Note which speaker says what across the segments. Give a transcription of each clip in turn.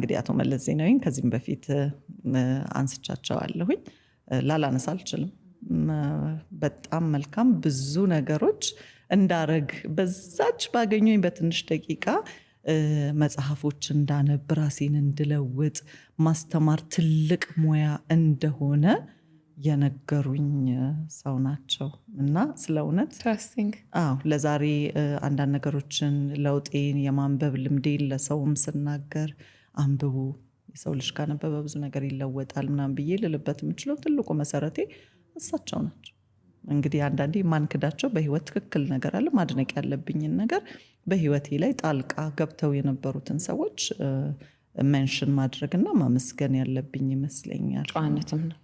Speaker 1: እንግዲህ አቶ መለስ ዜናዊን ከዚህም በፊት አንስቻቸዋለሁኝ ላላነሳ አልችልም። በጣም መልካም ብዙ ነገሮች እንዳረግ በዛች ባገኙኝ በትንሽ ደቂቃ መጽሐፎች እንዳነብ ራሴን እንድለውጥ ማስተማር ትልቅ ሙያ እንደሆነ የነገሩኝ ሰው ናቸው እና ስለ እውነት ለዛሬ አንዳንድ ነገሮችን ለውጤን የማንበብ ልምዴን ለሰውም ስናገር አንብቡ የሰው ልጅ ካነበበ ብዙ ነገር ይለወጣል ምናምን ብዬ ልልበት የምችለው ትልቁ መሰረቴ እሳቸው ናቸው። እንግዲህ አንዳንዴ ማንክዳቸው በህይወት ትክክል ነገር አለ ማድነቅ ያለብኝን ነገር በህይወቴ ላይ ጣልቃ ገብተው የነበሩትን ሰዎች ሜንሽን ማድረግና ማመስገን ያለብኝ ይመስለኛል።
Speaker 2: ጨዋነትም ነው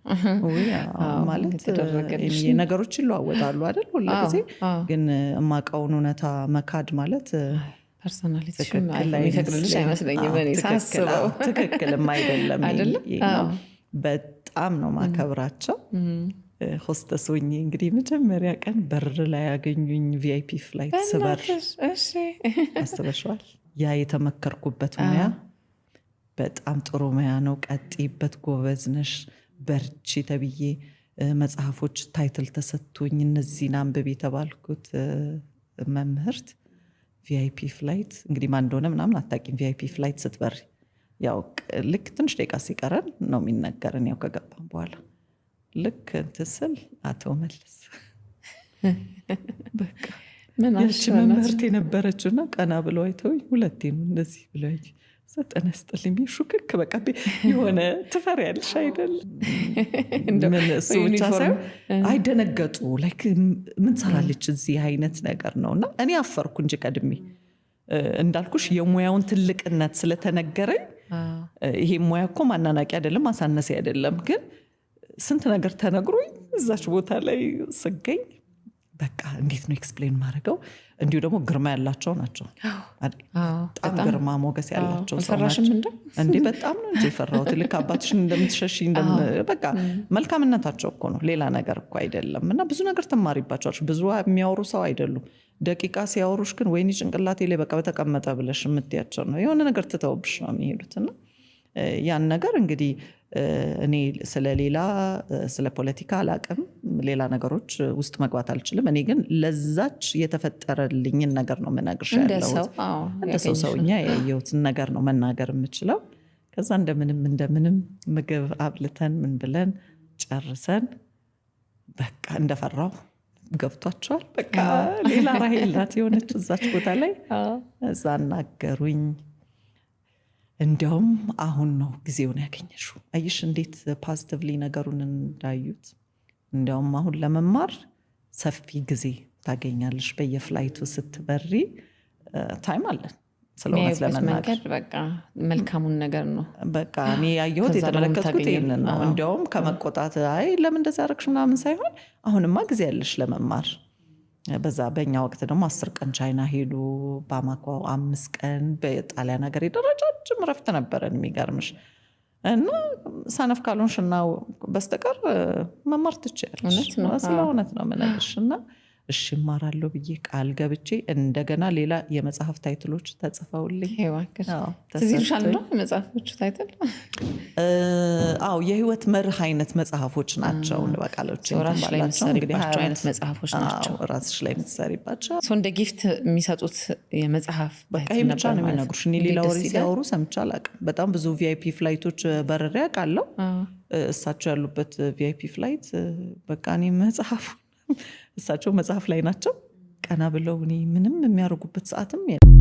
Speaker 1: ማለት ነገሮች ይለዋወጣሉ አይደል ሁሉ ጊዜ ግን የማውቀውን እውነታ መካድ ማለት
Speaker 2: ፐርሶናሊቲሽን የሚፈቅድልሽ አይመስለኝም እኔ ሳስበው
Speaker 1: ትክክልም አይደለም። በጣም ነው ማከብራቸው። ሆስተስ ሆኜ እንግዲህ መጀመሪያ ቀን በር ላይ ያገኙኝ ቪአይፒ ፍላይት ስበር አስበሽዋል። ያ የተመከርኩበት ሙያ በጣም ጥሩ ሙያ ነው፣ ቀጥይበት፣ ጎበዝ ነሽ፣ በርቺ ተብዬ መጽሐፎች ታይትል ተሰጥቶኝ እነዚህን አንብብ የተባልኩት መምህርት ቪአይፒ ፍላይት እንግዲህ ማን እንደሆነ ምናምን አታውቂም። ቪአይፒ ፍላይት ስትበር ያው ልክ ትንሽ ደቂቃ ሲቀረን ነው የሚነገርን። ያው ከገባን በኋላ ልክ እንትስል አቶ መለስ በቃ ያቺ መምህርት የነበረችውና ቀና ብለው አይተውኝ ሁለቴ ነው እንደዚህ ብለው ሰጠነ ስጥልኝ ሹክክ በቃ የሆነ ትፈሪያለሽ አይደል? ምን እሱ ብቻ ሳይሆን አይደነገጡ ላይክ ምን ሰራለች እዚህ አይነት ነገር ነውና እኔ አፈርኩ እንጂ ቀድሜ እንዳልኩሽ የሙያውን ትልቅነት ስለተነገረኝ ይሄ ሙያ እኮ ማናናቂ አይደለም ማሳነሴ አይደለም። ግን ስንት ነገር ተነግሮኝ እዛች ቦታ ላይ ስገኝ በቃ እንዴት ነው ኤክስፕሌን ማድረገው? እንዲሁ ደግሞ ግርማ ያላቸው ናቸው። በጣም ግርማ ሞገስ ያላቸው ሰው ናቸው። እንዴ በጣም ነው እንጂ ፈራሁት። ልክ አባትሽን እንደምትሸሺ በቃ መልካምነታቸው እኮ ነው ሌላ ነገር እኮ አይደለም። እና ብዙ ነገር ተማሪባቸዋለሽ። ብዙ የሚያወሩ ሰው አይደሉም። ደቂቃ ሲያወሩሽ ግን ወይኔ ጭንቅላቴ ላይ በቃ በተቀመጠ ብለሽ የምትያቸው ነው። የሆነ ነገር ትተውብሽ ነው የሚሄዱትና ያን ነገር እንግዲህ እኔ ስለሌላ ስለ ፖለቲካ አላቅም፣ ሌላ ነገሮች ውስጥ መግባት አልችልም። እኔ ግን ለዛች የተፈጠረልኝን ነገር ነው መናገር ያለሁት። እንደ ሰው ሰውኛ ያየሁትን ነገር ነው መናገር የምችለው። ከዛ እንደምንም ምግብ አብልተን ምን ብለን ጨርሰን በቃ እንደፈራው ገብቷቸዋል። በቃ ሌላ ራሄል ናት የሆነች እዛች ቦታ ላይ እዛ አናገሩኝ። እንዲያውም አሁን ነው ጊዜውን ያገኘሽው። አይሽ እንዴት ፖዚቲቭሊ ነገሩን እንዳዩት። እንዲያውም አሁን ለመማር ሰፊ ጊዜ ታገኛለሽ። በየፍላይቱ ስትበሪ ታይም አለን። ስለሆነት ለመናገር
Speaker 2: በቃ መልካሙን ነገር ነው
Speaker 1: በቃ እኔ ያየሁት የተመለከትኩት ይሄንን ነው። እንዲያውም ከመቆጣት አይ ለምን እንደዛ አደረግሽ ምናምን ሳይሆን አሁንማ ጊዜ ያለሽ ለመማር። በዛ በእኛ ወቅት ደግሞ 10 ቀን ቻይና ሄዱ፣ ባማኮ 5 ቀን በጣሊያን ሀገር ረጃጅም ረፍት ነበረን የሚገርምሽ። እና ሳነፍ ካልሆንሽና በስተቀር መማር ትችያለሽ። ስለ እውነት ነው የምነግርሽ። እና እሺ እማራለሁ ብዬ ቃል ገብቼ እንደገና ሌላ የመጽሐፍ ታይትሎች ተጽፈውልኝ
Speaker 2: ትዝልሻል ነው የመጽሐፎቹ ታይትል?
Speaker 1: አዎ የህይወት መርህ አይነት መጽሐፎች ናቸው። በቃሎች
Speaker 2: ራስሽ ላይ የምትሰሪባቸው አይነት መጽሐፎች ናቸው።
Speaker 1: ራስሽ ላይ የምትሰሪባቸው
Speaker 2: እንደ ጊፍት የሚሰጡት የመጽሐፍ
Speaker 1: በቃ ይህ ብቻ ነው የሚነግሩሽ። እኔ ሌላ ወሬ ሲያወሩ ሰምቼ አላውቅም። በጣም ብዙ ቪአይፒ ፍላይቶች በረሬ አውቃለሁ። እሳቸው ያሉበት ቪአይፒ ፍላይት በቃ እኔ መጽሐፉ እሳቸው መጽሐፍ ላይ ናቸው። ቀና ብለው እኔ ምንም የሚያደርጉበት ሰዓትም የለም።